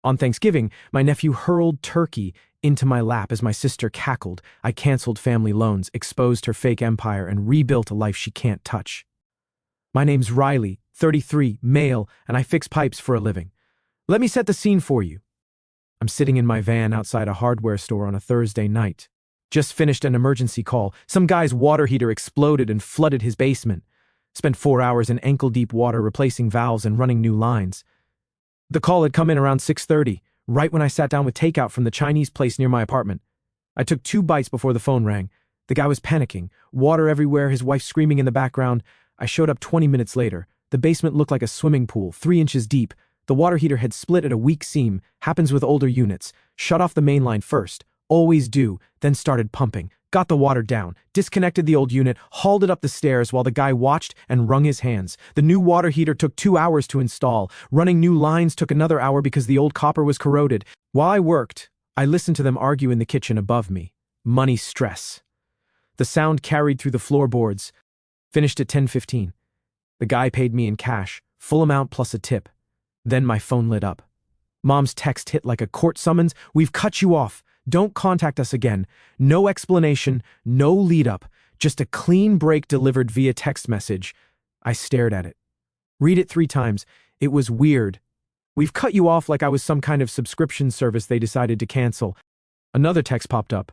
On Thanksgiving, my nephew hurled turkey into my lap as my sister cackled. I canceled family loans, exposed her fake empire, and rebuilt a life she can't touch. My name's Riley, 33, male, and I fix pipes for a living. Let me set the scene for you. I'm sitting in my van outside a hardware store on a Thursday night. Just finished an emergency call. Some guy's water heater exploded and flooded his basement. Spent 4 hours in ankle-deep water replacing valves and running new lines. The call had come in around 6:30, right when I sat down with takeout from the Chinese place near my apartment. I took 2 bites before the phone rang. The guy was panicking, water everywhere, his wife screaming in the background. I showed up 20 minutes later. The basement looked like a swimming pool, 3 inches deep. The water heater had split at a weak seam, happens with older units. Shut off the main line first, always do, then started pumping. Got the water down, disconnected the old unit, hauled it up the stairs while the guy watched and wrung his hands. The new water heater took 2 hours to install. Running new lines took another hour because the old copper was corroded. While I worked, I listened to them argue in the kitchen above me. Money stress. The sound carried through the floorboards. Finished at 10:15. The guy paid me in cash, full amount plus a tip. Then my phone lit up. Mom's text hit like a court summons. We've cut you off. Don't contact us again. No explanation, no lead-up, just a clean break delivered via text message. I stared at it. Read it 3 times. It was weird. We've cut you off like I was some kind of subscription service they decided to cancel. Another text popped up.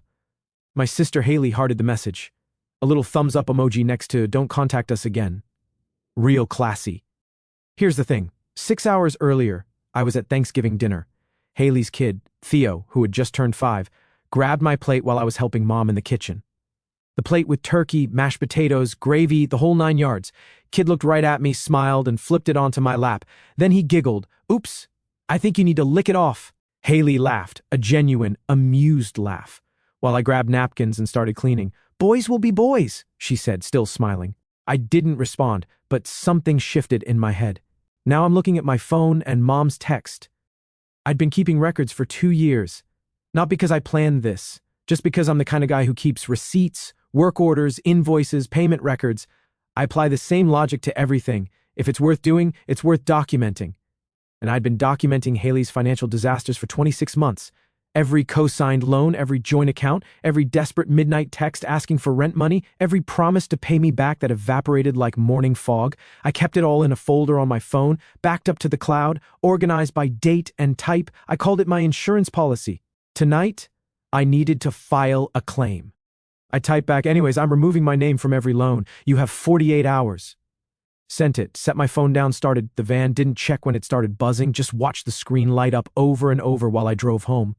My sister Haley hearted the message. A little thumbs up emoji next to don't contact us again. Real classy. Here's the thing. 6 hours earlier, I was at Thanksgiving dinner. Haley's kid, Theo, who had just turned 5, grabbed my plate while I was helping Mom in the kitchen. The plate with turkey, mashed potatoes, gravy, the whole 9 yards. Kid looked right at me, smiled, and flipped it onto my lap. Then he giggled. Oops, I think you need to lick it off. Haley laughed, a genuine, amused laugh, while I grabbed napkins and started cleaning. Boys will be boys, she said, still smiling. I didn't respond, but something shifted in my head. Now I'm looking at my phone and Mom's text. I'd been keeping records for 2 years. Not because I planned this, just because I'm the kind of guy who keeps receipts, work orders, invoices, payment records. I apply the same logic to everything. If it's worth doing, it's worth documenting. And I'd been documenting Haley's financial disasters for 26 months. Every co-signed loan, every joint account, every desperate midnight text asking for rent money, every promise to pay me back that evaporated like morning fog. I kept it all in a folder on my phone, backed up to the cloud, organized by date and type. I called it my insurance policy. Tonight, I needed to file a claim. I typed back, anyways, I'm removing my name from every loan. You have 48 hours. Sent it, set my phone down, started the van, didn't check when it started buzzing, just watched the screen light up over and over while I drove home.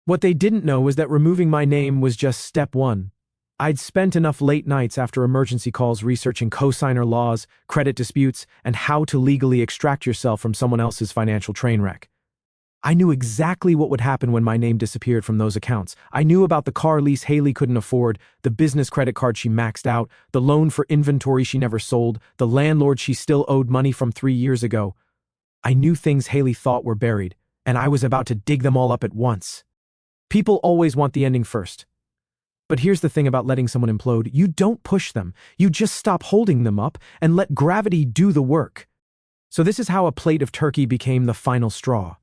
What they didn't know was that removing my name was just step 1. I'd spent enough late nights after emergency calls researching cosigner laws, credit disputes, and how to legally extract yourself from someone else's financial train wreck. I knew exactly what would happen when my name disappeared from those accounts. I knew about the car lease Haley couldn't afford, the business credit card she maxed out, the loan for inventory she never sold, the landlord she still owed money from 3 years ago. I knew things Haley thought were buried, and I was about to dig them all up at once. People always want the ending first. But here's the thing about letting someone implode. You don't push them. You just stop holding them up and let gravity do the work. So this is how a plate of turkey became the final straw.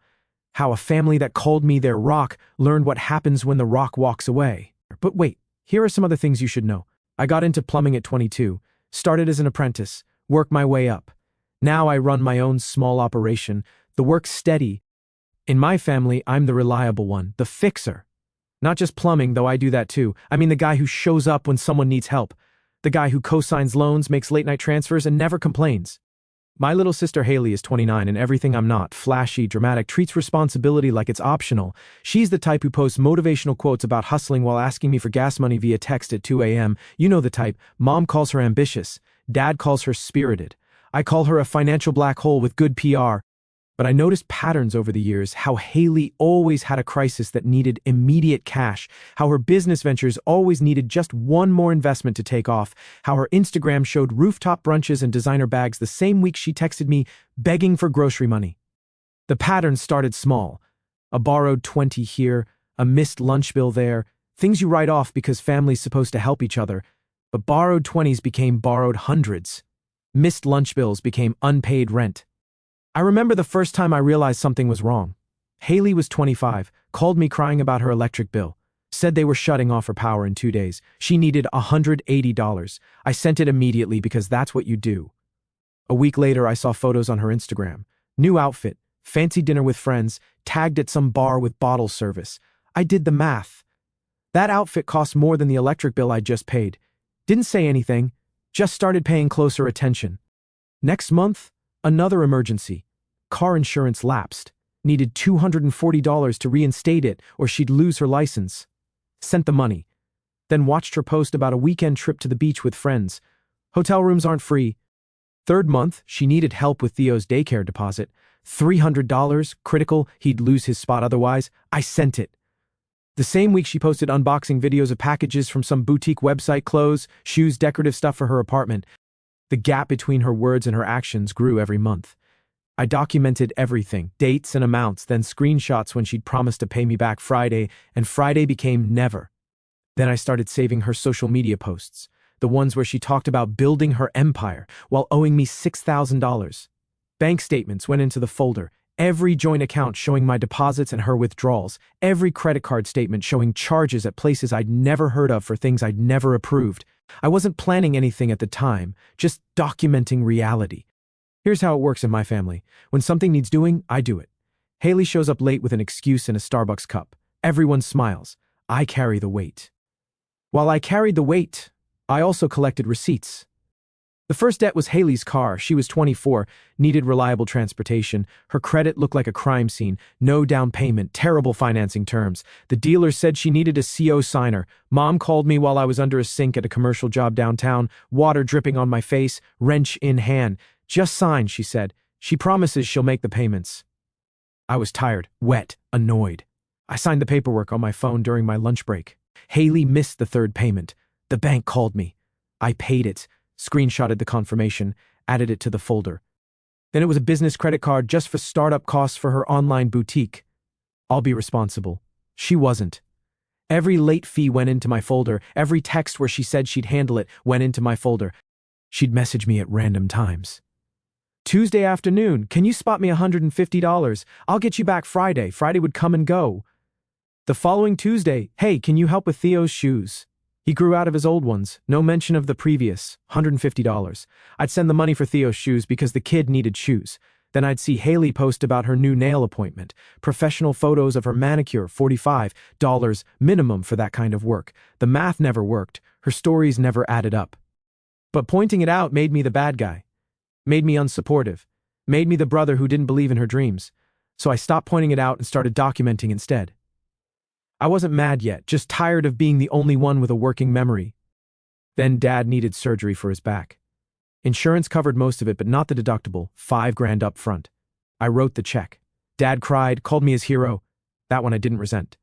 How a family that called me their rock learned what happens when the rock walks away. But wait, here are some other things you should know. I got into plumbing at 22, started as an apprentice, worked my way up. Now I run my own small operation. The work's steady. In my family, I'm the reliable one, the fixer. Not just plumbing, though I do that too. I mean the guy who shows up when someone needs help. The guy who co-signs loans, makes late-night transfers, and never complains. My little sister Haley is 29 and everything I'm not, flashy, dramatic, treats responsibility like it's optional. She's the type who posts motivational quotes about hustling while asking me for gas money via text at 2 a.m. You know the type. Mom calls her ambitious. Dad calls her spirited. I call her a financial black hole with good PR. But I noticed patterns over the years, how Haley always had a crisis that needed immediate cash, how her business ventures always needed just one more investment to take off, how her Instagram showed rooftop brunches and designer bags the same week she texted me begging for grocery money. The pattern started small. A borrowed 20 here, a missed lunch bill there, things you write off because family's supposed to help each other. But borrowed 20s became borrowed hundreds. Missed lunch bills became unpaid rent. I remember the first time I realized something was wrong. Haley was 25, called me crying about her electric bill. Said they were shutting off her power in 2 days. She needed $180. I sent it immediately because that's what you do. A week later, I saw photos on her Instagram. New outfit, fancy dinner with friends, tagged at some bar with bottle service. I did the math. That outfit cost more than the electric bill I'd just paid. Didn't say anything, just started paying closer attention. Next month, another emergency. Car insurance lapsed. Needed $240 to reinstate it or she'd lose her license. Sent the money. Then watched her post about a weekend trip to the beach with friends. Hotel rooms aren't free. Third month, she needed help with Theo's daycare deposit. $300, critical, he'd lose his spot otherwise. I sent it. The same week she posted unboxing videos of packages from some boutique website, clothes, shoes, decorative stuff for her apartment. The gap between her words and her actions grew every month. I documented everything, dates and amounts, then screenshots when she'd promised to pay me back Friday, and Friday became never. Then I started saving her social media posts, the ones where she talked about building her empire while owing me $6,000. Bank statements went into the folder, every joint account showing my deposits and her withdrawals, every credit card statement showing charges at places I'd never heard of for things I'd never approved. I wasn't planning anything at the time, just documenting reality. Here's how it works in my family. When something needs doing, I do it. Haley shows up late with an excuse and a Starbucks cup. Everyone smiles. I carry the weight. While I carried the weight, I also collected receipts. The first debt was Haley's car. She was 24, needed reliable transportation. Her credit looked like a crime scene. No down payment, terrible financing terms. The dealer said she needed a CO signer. Mom called me while I was under a sink at a commercial job downtown, water dripping on my face, wrench in hand. Just sign, she said. She promises she'll make the payments. I was tired, wet, annoyed. I signed the paperwork on my phone during my lunch break. Haley missed the third payment. The bank called me. I paid it, screenshotted the confirmation, added it to the folder. Then it was a business credit card just for startup costs for her online boutique. I'll be responsible. She wasn't. Every late fee went into my folder. Every text where she said she'd handle it went into my folder. She'd message me at random times. Tuesday afternoon, can you spot me $150? I'll get you back Friday. Friday would come and go. The following Tuesday, hey, can you help with Theo's shoes? He grew out of his old ones, no mention of the previous, $150. I'd send the money for Theo's shoes because the kid needed shoes. Then I'd see Haley post about her new nail appointment. Professional photos of her manicure, $45 minimum for that kind of work. The math never worked. Her stories never added up. But pointing it out made me the bad guy. Made me unsupportive. Made me the brother who didn't believe in her dreams. So I stopped pointing it out and started documenting instead. I wasn't mad yet, just tired of being the only one with a working memory. Then Dad needed surgery for his back. Insurance covered most of it, but not the deductible, $5,000 up front. I wrote the check. Dad cried, called me his hero. That one I didn't resent.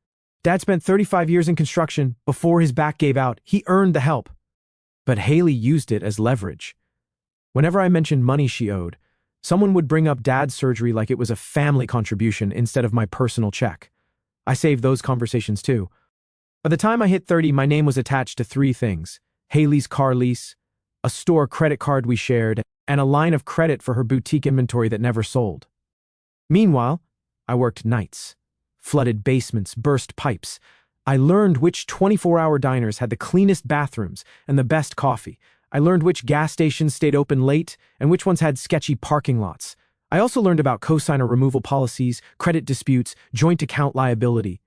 Dad spent 35 years in construction. Before his back gave out, he earned the help. But Haley used it as leverage. Whenever I mentioned money she owed, someone would bring up Dad's surgery like it was a family contribution instead of my personal check. I saved those conversations too. By the time I hit 30, my name was attached to 3 things: Haley's car lease, a store credit card we shared, and a line of credit for her boutique inventory that never sold. Meanwhile, I worked nights, flooded basements, burst pipes. I learned which 24-hour diners had the cleanest bathrooms and the best coffee. I learned which gas stations stayed open late and which ones had sketchy parking lots. I also learned about cosigner removal policies, credit disputes, joint account liability.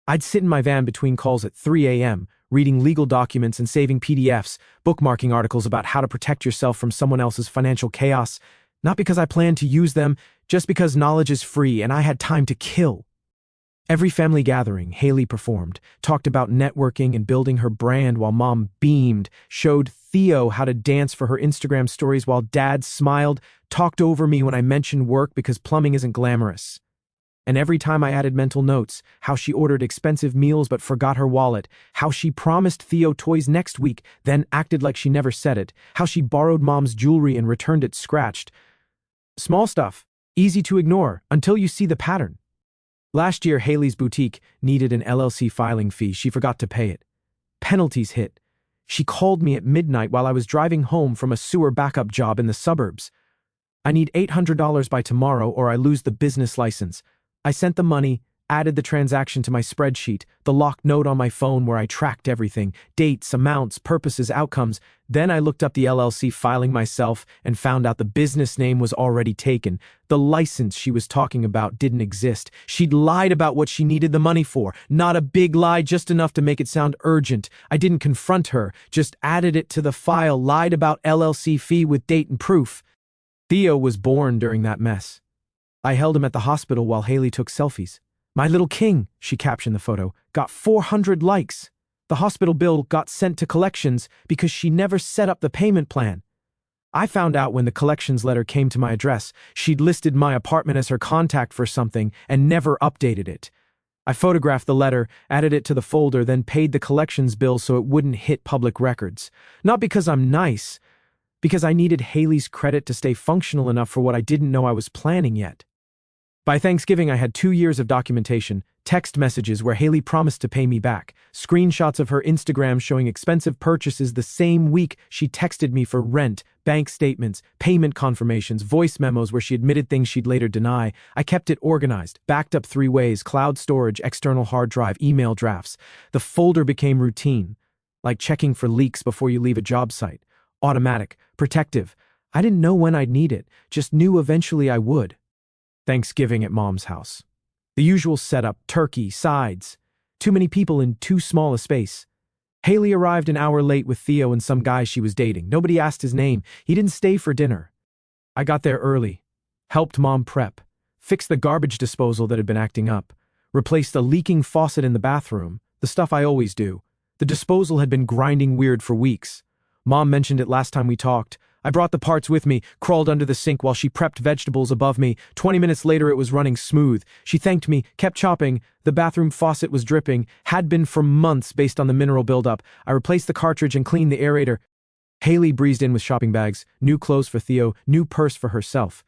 I'd sit in my van between calls at 3 a.m., reading legal documents and saving PDFs, bookmarking articles about how to protect yourself from someone else's financial chaos, not because I planned to use them, just because knowledge is free and I had time to kill. Every family gathering, Haley performed, talked about networking and building her brand while Mom beamed, showed Theo how to dance for her Instagram stories while Dad smiled, talked over me when I mentioned work because plumbing isn't glamorous. And every time I added mental notes, how she ordered expensive meals but forgot her wallet, how she promised Theo toys next week, then acted like she never said it, how she borrowed Mom's jewelry and returned it scratched. Small stuff, easy to ignore until you see the pattern. Last year, Haley's boutique needed an LLC filing fee. She forgot to pay it. Penalties hit. She called me at midnight while I was driving home from a sewer backup job in the suburbs. I need $800 by tomorrow or I lose the business license. I sent the money, added the transaction to my spreadsheet, the locked note on my phone where I tracked everything, dates, amounts, purposes, outcomes. Then I looked up the LLC filing myself and found out the business name was already taken. The license she was talking about didn't exist. She'd lied about what she needed the money for. Not a big lie, just enough to make it sound urgent. I didn't confront her, just added it to the file, lied about LLC fee with date and proof. Theo was born during that mess. I held him at the hospital while Haley took selfies. "My little king," she captioned the photo, got 400 likes. The hospital bill got sent to collections because she never set up the payment plan. I found out when the collections letter came to my address, she'd listed my apartment as her contact for something and never updated it. I photographed the letter, added it to the folder, then paid the collections bill so it wouldn't hit public records. Not because I'm nice, because I needed Haley's credit to stay functional enough for what I didn't know I was planning yet. By Thanksgiving, I had 2 years of documentation, text messages where Haley promised to pay me back, screenshots of her Instagram showing expensive purchases the same week she texted me for rent, bank statements, payment confirmations, voice memos where she admitted things she'd later deny. I kept it organized, backed up 3 ways, cloud storage, external hard drive, email drafts. The folder became routine, like checking for leaks before you leave a job site. Automatic, protective. I didn't know when I'd need it, just knew eventually I would. Thanksgiving at Mom's house. The usual setup, turkey, sides. Too many people in too small a space. Haley arrived an hour late with Theo and some guy she was dating. Nobody asked his name. He didn't stay for dinner. I got there early, helped Mom prep, fixed the garbage disposal that had been acting up, replaced a leaking faucet in the bathroom, the stuff I always do. The disposal had been grinding weird for weeks. Mom mentioned it last time we talked. I brought the parts with me, crawled under the sink while she prepped vegetables above me. 20 minutes later, it was running smooth. She thanked me, kept chopping. The bathroom faucet was dripping, had been for months based on the mineral buildup. I replaced the cartridge and cleaned the aerator. Haley breezed in with shopping bags, new clothes for Theo, new purse for herself.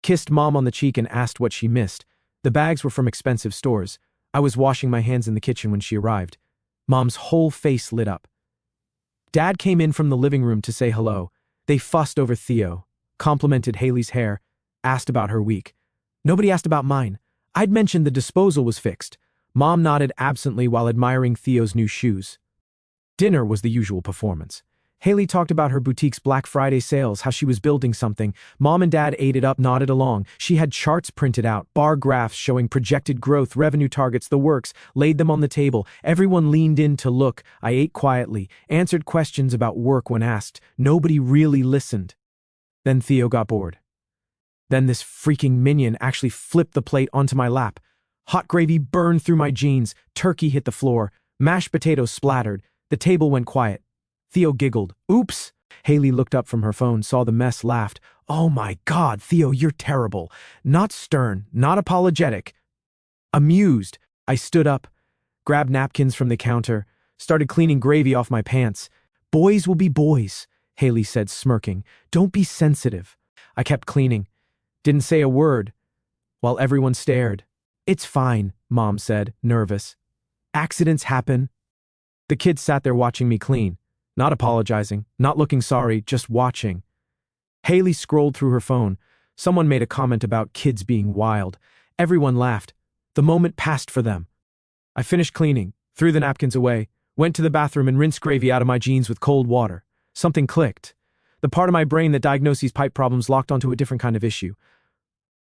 Kissed Mom on the cheek and asked what she missed. The bags were from expensive stores. I was washing my hands in the kitchen when she arrived. Mom's whole face lit up. Dad came in from the living room to say hello. They fussed over Theo, complimented Haley's hair, asked about her week. Nobody asked about mine. I'd mentioned the disposal was fixed. Mom nodded absently while admiring Theo's new shoes. Dinner was the usual performance. Haley talked about her boutique's Black Friday sales, how she was building something. Mom and Dad ate it up, nodded along. She had charts printed out, bar graphs showing projected growth, revenue targets, the works, laid them on the table. Everyone leaned in to look. I ate quietly, answered questions about work when asked. Nobody really listened. Then Theo got bored. Then this freaking minion actually flipped the plate onto my lap. Hot gravy burned through my jeans. Turkey hit the floor. Mashed potatoes splattered. The table went quiet. Theo giggled. Oops. Haley looked up from her phone, saw the mess, laughed. Oh my God, Theo, you're terrible. Not stern, not apologetic. Amused, I stood up, grabbed napkins from the counter, started cleaning gravy off my pants. Boys will be boys, Haley said, smirking. Don't be sensitive. I kept cleaning. Didn't say a word, while everyone stared. It's fine, Mom said, nervous. Accidents happen. The kids sat there watching me clean. Not apologizing, not looking sorry, just watching. Haley scrolled through her phone. Someone made a comment about kids being wild. Everyone laughed. The moment passed for them. I finished cleaning, threw the napkins away, went to the bathroom and rinsed gravy out of my jeans with cold water. Something clicked. The part of my brain that diagnoses pipe problems locked onto a different kind of issue.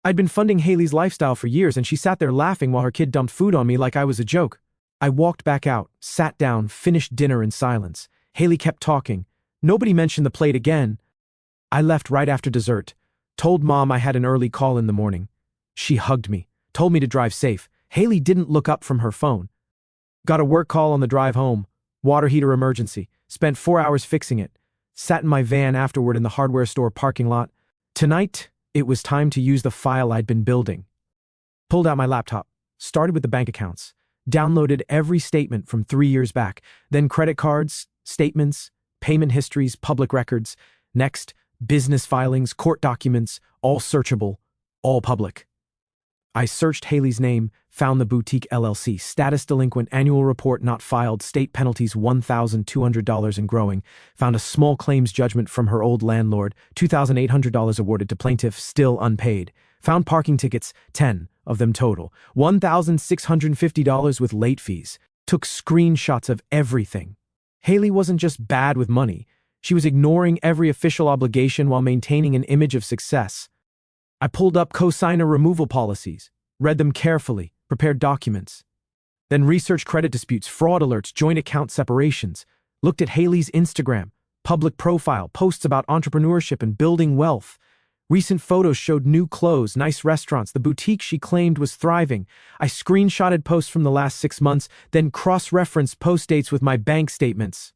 I'd been funding Haley's lifestyle for years, and she sat there laughing while her kid dumped food on me like I was a joke. I walked back out, sat down, finished dinner in silence. Haley kept talking. Nobody mentioned the plate again. I left right after dessert. Told Mom I had an early call in the morning. She hugged me, told me to drive safe. Haley didn't look up from her phone. Got a work call on the drive home. Water heater emergency. Spent 4 hours fixing it. Sat in my van afterward in the hardware store parking lot. Tonight, it was time to use the file I'd been building. Pulled out my laptop. Started with the bank accounts. Downloaded every statement from 3 years back. Then credit cards, statements, payment histories, public records. Next, business filings, court documents, all searchable, all public. I searched Haley's name, found the boutique LLC, status delinquent, annual report not filed, state penalties $1,200 and growing, found a small claims judgment from her old landlord, $2,800 awarded to plaintiff, still unpaid, found parking tickets, 10, of them total, $1,650 with late fees. Took screenshots of everything. Haley wasn't just bad with money. She was ignoring every official obligation while maintaining an image of success. I pulled up cosigner removal policies, read them carefully, prepared documents. Then researched credit disputes, fraud alerts, joint account separations. Looked at Haley's Instagram, public profile, posts about entrepreneurship and building wealth. Recent photos showed new clothes, nice restaurants, the boutique she claimed was thriving. I screenshotted posts from the last 6 months, then cross-referenced post dates with my bank statements.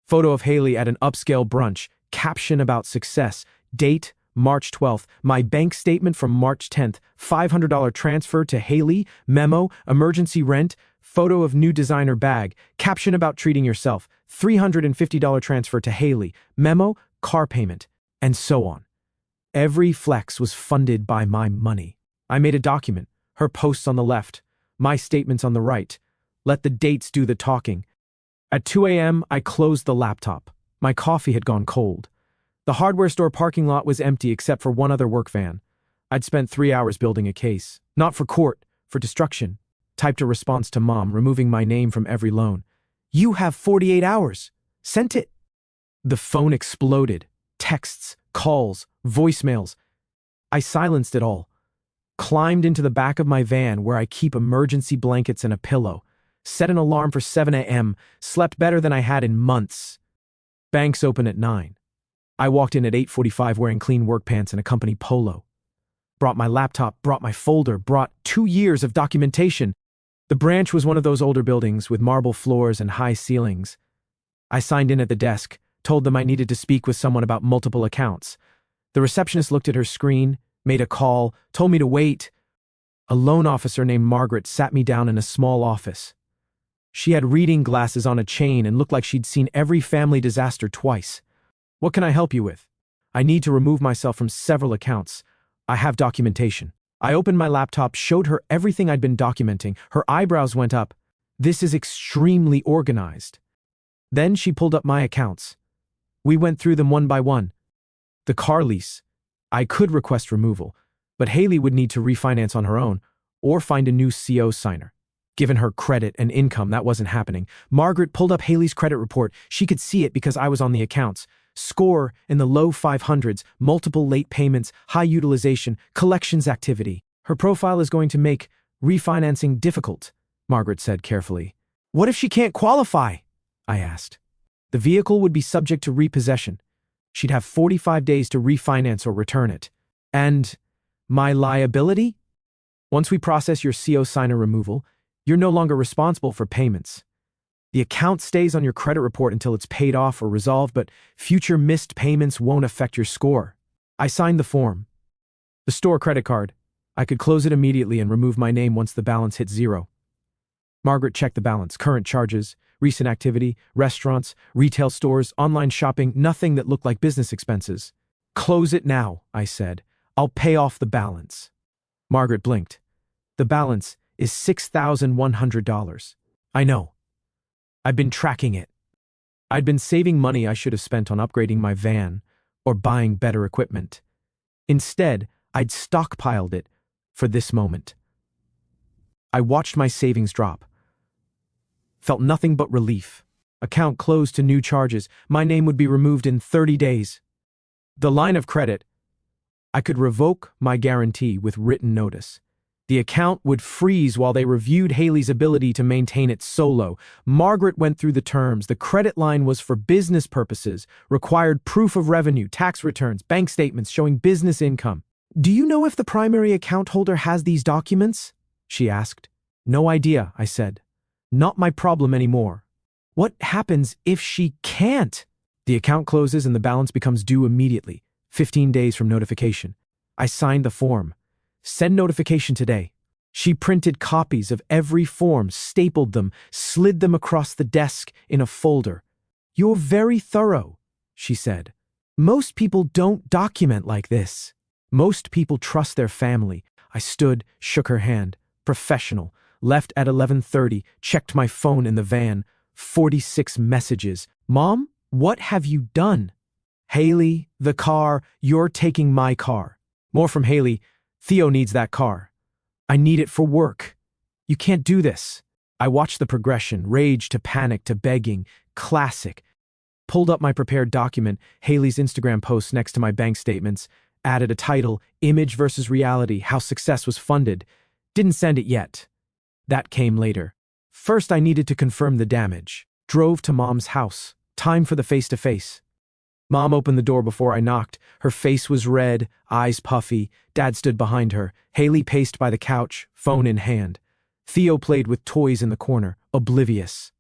Photo of Haley at an upscale brunch, caption about success, date March 12th, my bank statement from March 10th, $500 transfer to Haley, memo, emergency rent, photo of new designer bag, caption about treating yourself, $350 transfer to Haley, memo, car payment, and so on. Every flex was funded by my money. I made a document, her posts on the left, my statements on the right. Let the dates do the talking. At 2 a.m., I closed the laptop. My coffee had gone cold. The hardware store parking lot was empty except for one other work van. I'd spent 3 hours building a case. Not for court, for destruction. Typed a response to Mom, removing my name from every loan. You have 48 hours. Sent it. The phone exploded. Texts, calls, voicemails. I silenced it all. Climbed into the back of my van where I keep emergency blankets and a pillow. Set an alarm for 7 a.m. Slept better than I had in months. Banks open at 9. I walked in at 8:45 wearing clean work pants and a company polo. Brought my laptop, brought my folder, brought 2 years of documentation. The branch was one of those older buildings with marble floors and high ceilings. I signed in at the desk, told them I needed to speak with someone about multiple accounts. The receptionist looked at her screen, made a call, told me to wait. A loan officer named Margaret sat me down in a small office. She had reading glasses on a chain and looked like she'd seen every family disaster twice. What can I help you with? I need to remove myself from several accounts. I have documentation. I opened my laptop, showed her everything I'd been documenting. Her eyebrows went up. This is extremely organized. Then she pulled up my accounts. We went through them one by one. The car lease. I could request removal, but Haley would need to refinance on her own or find a new CO signer. Given her credit and income, that wasn't happening. Margaret pulled up Haley's credit report. She could see it because I was on the accounts. Score in the low 500s, multiple late payments, high utilization, collections activity. Her profile is going to make refinancing difficult, Margaret said carefully. What if she can't qualify? I asked. The vehicle would be subject to repossession. She'd have 45 days to refinance or return it. And my liability? Once we process your CO signer removal, you're no longer responsible for payments. The account stays on your credit report until it's paid off or resolved, but future missed payments won't affect your score. I signed the form. The store credit card. I could close it immediately and remove my name once the balance hit 0. Margaret checked the balance, current charges, recent activity, restaurants, retail stores, online shopping, nothing that looked like business expenses. Close it now, I said. I'll pay off the balance. Margaret blinked. The balance is $6,100. I know. I've been tracking it. I'd been saving money I should have spent on upgrading my van or buying better equipment. Instead, I'd stockpiled it for this moment. I watched my savings drop. Felt nothing but relief. Account closed to new charges. My name would be removed in 30 days. The line of credit. I could revoke my guarantee with written notice. The account would freeze while they reviewed Haley's ability to maintain it solo. Margaret went through the terms. The credit line was for business purposes, required proof of revenue, tax returns, bank statements showing business income. Do you know if the primary account holder has these documents? She asked. No idea, I said. Not my problem anymore. What happens if she can't? The account closes and the balance becomes due immediately, 15 days from notification. I signed the form. Send notification today. She printed copies of every form, stapled them, slid them across the desk in a folder. You're very thorough, she said. Most people don't document like this. Most people trust their family. I stood, shook her hand. Professional. Left at 11:30, checked my phone in the van. 46 messages. Mom, what have you done? Haley, the car, you're taking my car. More from Haley. Theo needs that car. I need it for work. You can't do this. I watched the progression, rage to panic to begging, classic. Pulled up my prepared document, Haley's Instagram post next to my bank statements, added a title, Image versus Reality, How Success Was Funded. Didn't send it yet. That came later. First, I needed to confirm the damage. Drove to Mom's house. Time for the face-to-face. Mom opened the door before I knocked. Her face was red, eyes puffy. Dad stood behind her. Haley paced by the couch, phone in hand. Theo played with toys in the corner, oblivious.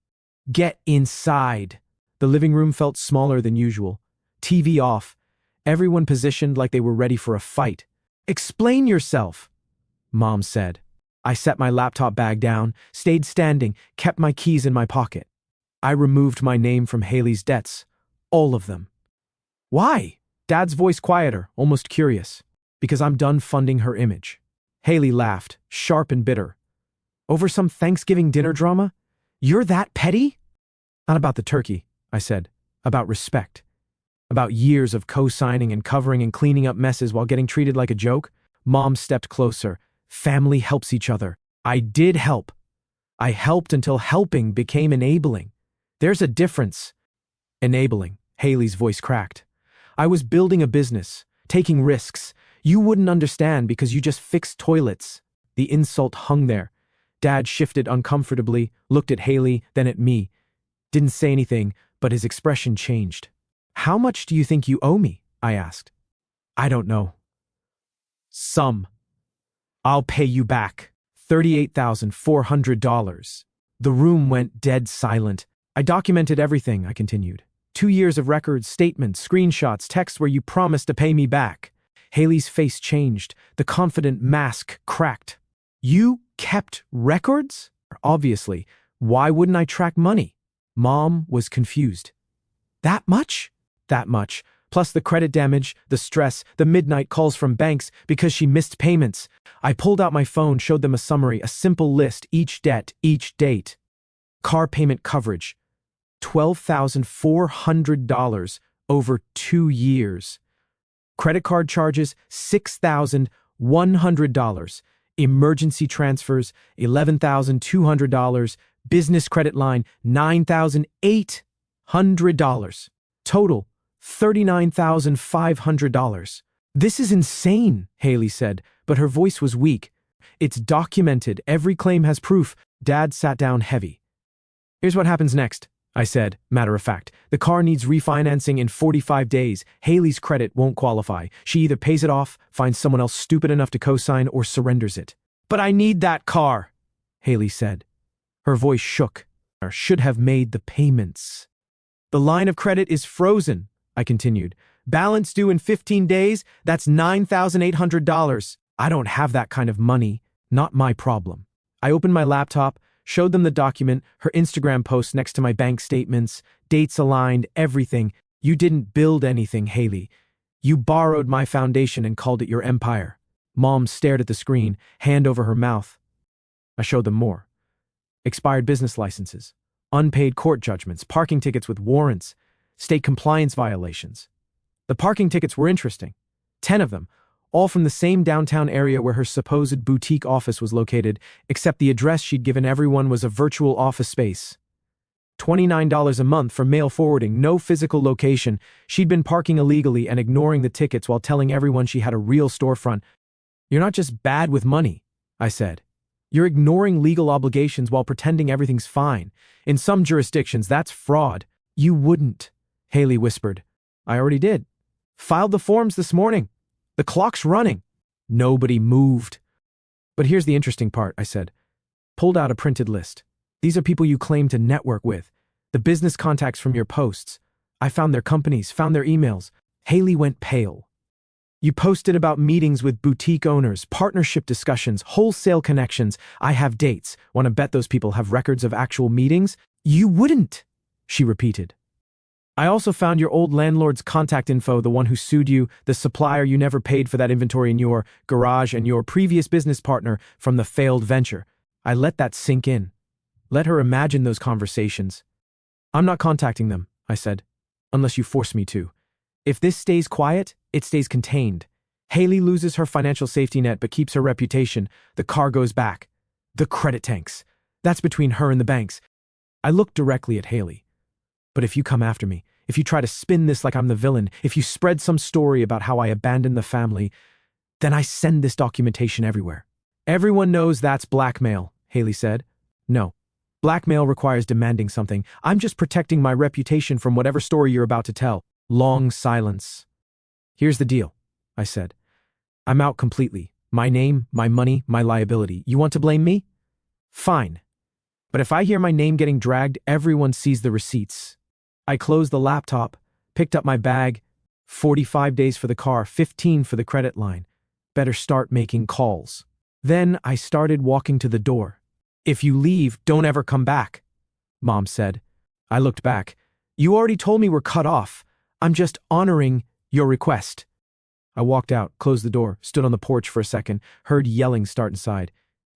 Get inside. The living room felt smaller than usual. TV off. Everyone positioned like they were ready for a fight. Explain yourself, Mom said. I set my laptop bag down, stayed standing, kept my keys in my pocket. I removed my name from Haley's debts. All of them. Why? Dad's voice quieter, almost curious. Because I'm done funding her image. Haley laughed, sharp and bitter. Over some Thanksgiving dinner drama? You're that petty? Not about the turkey, I said. About respect. About years of co-signing and covering and cleaning up messes while getting treated like a joke. Mom stepped closer. Family helps each other. I did help. I helped until helping became enabling. There's a difference. Enabling. Haley's voice cracked. I was building a business, taking risks. You wouldn't understand because you just fixed toilets. The insult hung there. Dad shifted uncomfortably, looked at Haley, then at me. Didn't say anything, but his expression changed. How much do you think you owe me? I asked. I don't know. Some. I'll pay you back. $38,400. The room went dead silent. I documented everything, I continued. 2 years of records, statements, screenshots, texts where you promised to pay me back. Haley's face changed. The confident mask cracked. You kept records? Obviously. Why wouldn't I track money? Mom was confused. That much? That much. Plus the credit damage, the stress, the midnight calls from banks because she missed payments. I pulled out my phone, showed them a summary, a simple list, each debt, each date. Car payment coverage. $12,400 over 2 years. Credit card charges, $6,100. Emergency transfers, $11,200. Business credit line, $9,800. Total, $39,500. This is insane, Haley said, but her voice was weak. It's documented. Every claim has proof. Dad sat down heavy. Here's what happens next, I said, matter of fact. The car needs refinancing in 45 days. Haley's credit won't qualify. She either pays it off, finds someone else stupid enough to co-sign, or surrenders it. But I need that car, Haley said. Her voice shook. I should have made the payments. The line of credit is frozen, I continued. Balance due in 15 days, that's $9,800. I don't have that kind of money. Not my problem. I opened my laptop, showed them the document, her Instagram post next to my bank statements, dates aligned, everything. You didn't build anything, Haley. You borrowed my foundation and called it your empire. Mom stared at the screen, hand over her mouth. I showed them more. Expired business licenses, unpaid court judgments, parking tickets with warrants, state compliance violations. The parking tickets were interesting. 10 of them, all from the same downtown area where her supposed boutique office was located, except the address she'd given everyone was a virtual office space. $29 a month for mail forwarding, no physical location. She'd been parking illegally and ignoring the tickets while telling everyone she had a real storefront. You're not just bad with money, I said. You're ignoring legal obligations while pretending everything's fine. In some jurisdictions, that's fraud. You wouldn't, Haley whispered. I already did. Filed the forms this morning. The clock's running. Nobody moved. But here's the interesting part, I said. Pulled out a printed list. These are people you claim to network with. The business contacts from your posts. I found their companies, found their emails. Haley went pale. You posted about meetings with boutique owners, partnership discussions, wholesale connections. I have dates. Want to bet those people have records of actual meetings? You wouldn't, she repeated. I also found your old landlord's contact info, the one who sued you, the supplier you never paid for that inventory in your garage, and your previous business partner from the failed venture. I let that sink in. Let her imagine those conversations. I'm not contacting them, I said, unless you force me to. If this stays quiet, it stays contained. Haley loses her financial safety net but keeps her reputation. The car goes back. The credit tanks. That's between her and the banks. I looked directly at Haley. But if you come after me, if you try to spin this like I'm the villain, if you spread some story about how I abandoned the family, then I send this documentation everywhere. Everyone knows that's blackmail, Haley said. No. Blackmail requires demanding something. I'm just protecting my reputation from whatever story you're about to tell. Long silence. Here's the deal, I said. I'm out completely. My name, my money, my liability. You want to blame me? Fine. But if I hear my name getting dragged, everyone sees the receipts. I closed the laptop, picked up my bag. 45 days for the car, 15 for the credit line. Better start making calls. Then I started walking to the door. If you leave, don't ever come back, Mom said. I looked back. You already told me we're cut off. I'm just honoring your request. I walked out, closed the door, stood on the porch for a second, heard yelling start inside.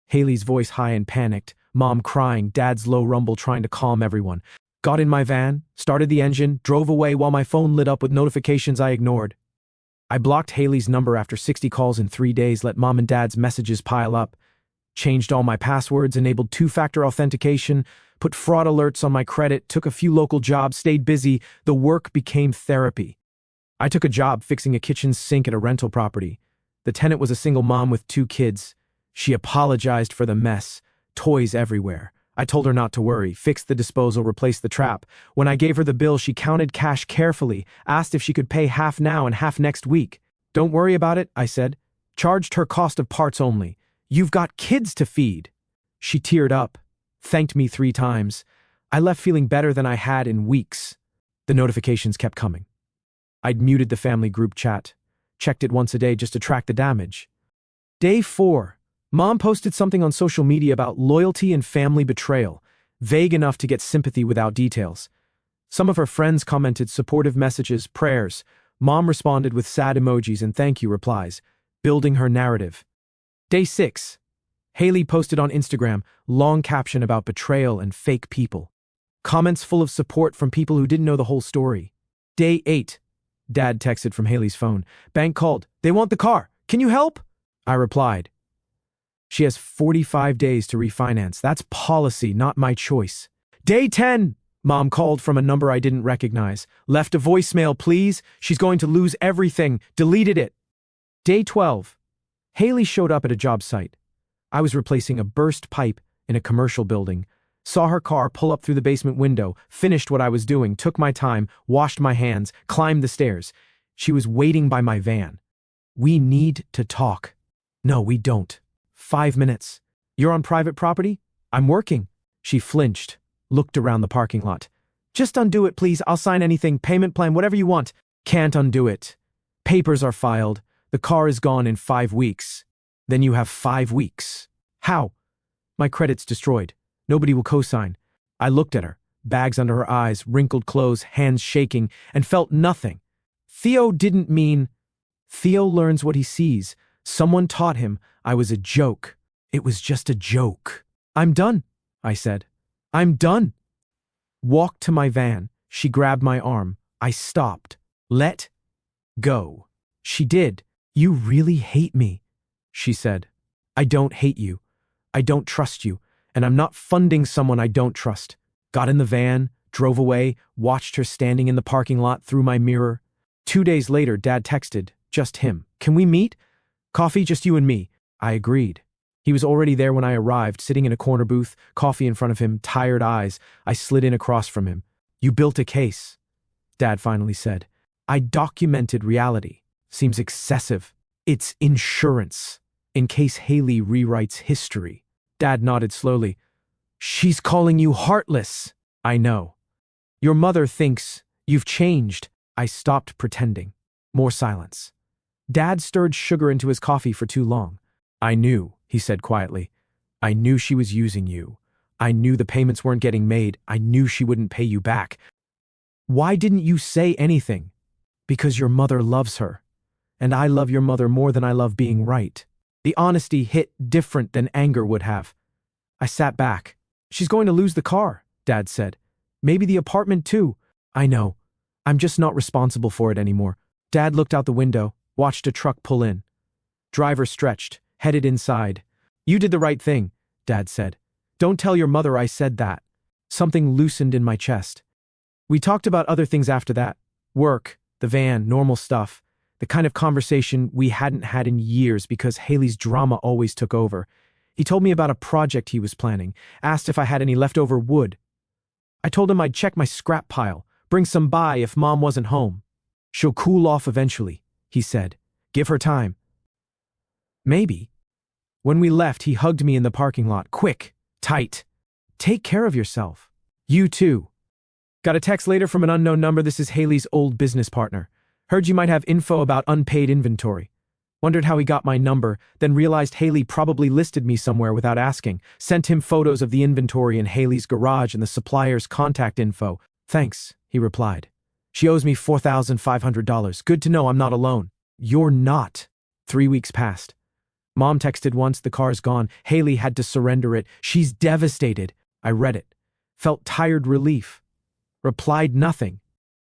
Haley's voice high and panicked, Mom crying, Dad's low rumble trying to calm everyone. Got in my van, started the engine, drove away while my phone lit up with notifications I ignored. I blocked Haley's number after 60 calls in 3 days, let Mom and Dad's messages pile up. Changed all my passwords, enabled two-factor authentication, put fraud alerts on my credit, took a few local jobs, stayed busy. The work became therapy. I took a job fixing a kitchen sink at a rental property. The tenant was a single mom with 2 kids. She apologized for the mess. Toys everywhere. I told her not to worry, fixed the disposal, replaced the trap. When I gave her the bill, she counted cash carefully, asked if she could pay half now and half next week. Don't worry about it, I said. Charged her cost of parts only. You've got kids to feed. She teared up, thanked me 3 times. I left feeling better than I had in weeks. The notifications kept coming. I'd muted the family group chat, checked it once a day just to track the damage. Day 4. Mom posted something on social media about loyalty and family betrayal, vague enough to get sympathy without details. Some of her friends commented supportive messages, prayers. Mom responded with sad emojis and thank you replies, building her narrative. Day 6. Haley posted on Instagram, long caption about betrayal and fake people. Comments full of support from people who didn't know the whole story. Day 8. Dad texted from Haley's phone. Bank called. They want the car. Can you help? I replied. She has 45 days to refinance. That's policy, not my choice. Day 10. Mom called from a number I didn't recognize. Left a voicemail, please. She's going to lose everything. Deleted it. Day 12. Haley showed up at a job site. I was replacing a burst pipe in a commercial building. Saw her car pull up through the basement window, finished what I was doing, took my time, washed my hands, climbed the stairs. She was waiting by my van. We need to talk. No, we don't. 5 minutes. You're on private property? I'm working. She flinched, looked around the parking lot. Just undo it, please. I'll sign anything, payment plan, whatever you want. Can't undo it. Papers are filed. The car is gone in 5 weeks. Then you have 5 weeks. How? My credit's destroyed. Nobody will co-sign. I looked at her, bags under her eyes, wrinkled clothes, hands shaking, and felt nothing. Theo didn't mean... Theo learns what he sees. Someone taught him I was a joke. It was just a joke. I'm done, I said. I'm done. Walked to my van. She grabbed my arm. I stopped. Let go. She did. You really hate me, she said. I don't hate you. I don't trust you. And I'm not funding someone I don't trust. Got in the van, drove away, watched her standing in the parking lot through my mirror. 2 days later, Dad texted, just him. Can we meet? Coffee, just you and me. I agreed. He was already there when I arrived, sitting in a corner booth, coffee in front of him, tired eyes. I slid in across from him. You built a case, Dad finally said. I documented reality. Seems excessive. It's insurance, in case Haley rewrites history. Dad nodded slowly. She's calling you heartless. I know. Your mother thinks you've changed. I stopped pretending. More silence. Dad stirred sugar into his coffee for too long. I knew, he said quietly. I knew she was using you. I knew the payments weren't getting made. I knew she wouldn't pay you back. Why didn't you say anything? Because your mother loves her. And I love your mother more than I love being right. The honesty hit different than anger would have. I sat back. She's going to lose the car, Dad said. Maybe the apartment too. I know. I'm just not responsible for it anymore. Dad looked out the window. watched a truck pull in. Driver stretched, headed inside. "You did the right thing," Dad said. "Don't tell your mother I said that." Something loosened in my chest. We talked about other things after that. Work, the van, normal stuff. The kind of conversation we hadn't had in years because Haley's drama always took over. He told me about a project he was planning, asked if I had any leftover wood. I told him I'd check my scrap pile, bring some by if Mom wasn't home. "She'll cool off eventually," he said. "Give her time." Maybe. When we left, he hugged me in the parking lot. "Quick, tight. Take care of yourself." "You too." Got a text later from an unknown number. "This is Haley's old business partner. Heard you might have info about unpaid inventory." Wondered how he got my number, then realized Haley probably listed me somewhere without asking. Sent him photos of the inventory in Haley's garage and the supplier's contact info. "Thanks," he replied. "She owes me $4,500. Good to know I'm not alone." "You're not." 3 weeks passed. Mom texted once, "The car's gone. Haley had to surrender it. She's devastated." I read it. Felt tired relief. Replied nothing.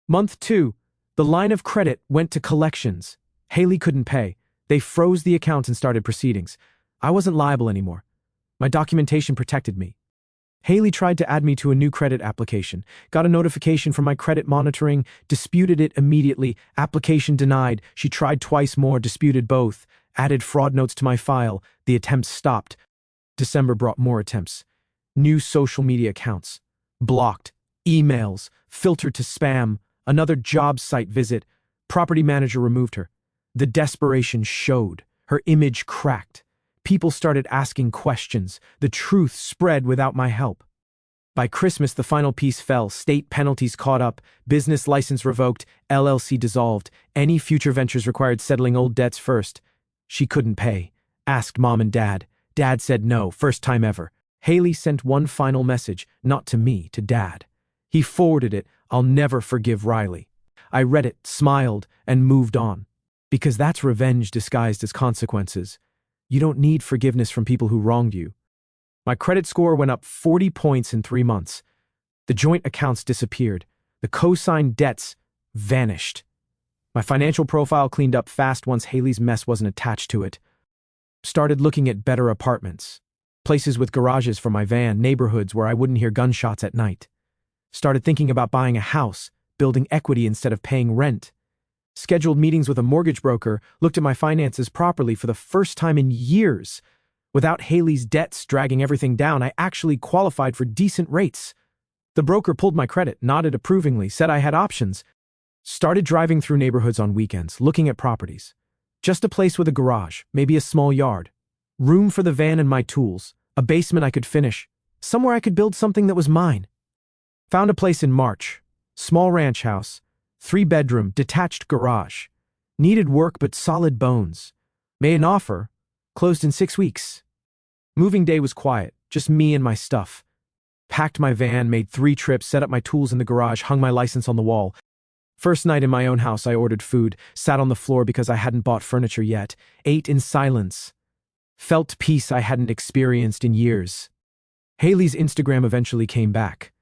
Month 2. The line of credit went to collections. Haley couldn't pay. They froze the account and started proceedings. I wasn't liable anymore. My documentation protected me. Haley tried to add me to a new credit application. Got a notification from my credit monitoring, disputed it immediately. Application denied. She tried twice more, disputed both. Added fraud notes to my file. The attempts stopped. December brought more attempts. New social media accounts. Blocked. Emails. Filtered to spam. Another job site visit. Property manager removed her. The desperation showed. Her image cracked. People started asking questions. The truth spread without my help. By Christmas, the final piece fell. State penalties caught up. Business license revoked. LLC dissolved. Any future ventures required settling old debts first. She couldn't pay. Asked Mom and Dad. Dad said no, first time ever. Haley sent one final message, not to me, to Dad. He forwarded it. "I'll never forgive Riley." I read it, smiled, and moved on. Because that's revenge disguised as consequences. You don't need forgiveness from people who wronged you. My credit score went up 40 points in 3 months. The joint accounts disappeared. The co-signed debts vanished. My financial profile cleaned up fast once Haley's mess wasn't attached to it. Started looking at better apartments. Places with garages for my van, neighborhoods where I wouldn't hear gunshots at night. Started thinking about buying a house, building equity instead of paying rent. Scheduled meetings with a mortgage broker, looked at my finances properly for the first time in years. Without Haley's debts dragging everything down, I actually qualified for decent rates. The broker pulled my credit, nodded approvingly, said I had options. Started driving through neighborhoods on weekends, looking at properties. Just a place with a garage, maybe a small yard. Room for the van and my tools. A basement I could finish. Somewhere I could build something that was mine. Found a place in March. Small ranch house. 3-bedroom, detached garage. Needed work but solid bones. Made an offer. Closed in 6 weeks. Moving day was quiet, just me and my stuff. Packed my van, made 3 trips, set up my tools in the garage, hung my license on the wall. First night in my own house, I ordered food, sat on the floor because I hadn't bought furniture yet, ate in silence. Felt peace I hadn't experienced in years. Haley's Instagram eventually came back.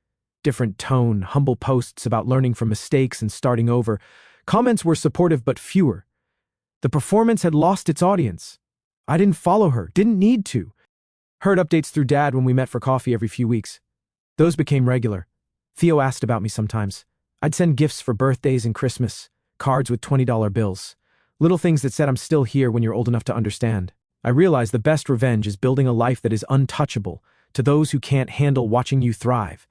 Different tone, humble posts about learning from mistakes and starting over. Comments were supportive but fewer. The performance had lost its audience. I didn't follow her, didn't need to. Heard updates through Dad when we met for coffee every few weeks. Those became regular. Theo asked about me sometimes. I'd send gifts for birthdays and Christmas, cards with $20 bills. Little things that said I'm still here when you're old enough to understand. I realized the best revenge is building a life that is untouchable to those who can't handle watching you thrive.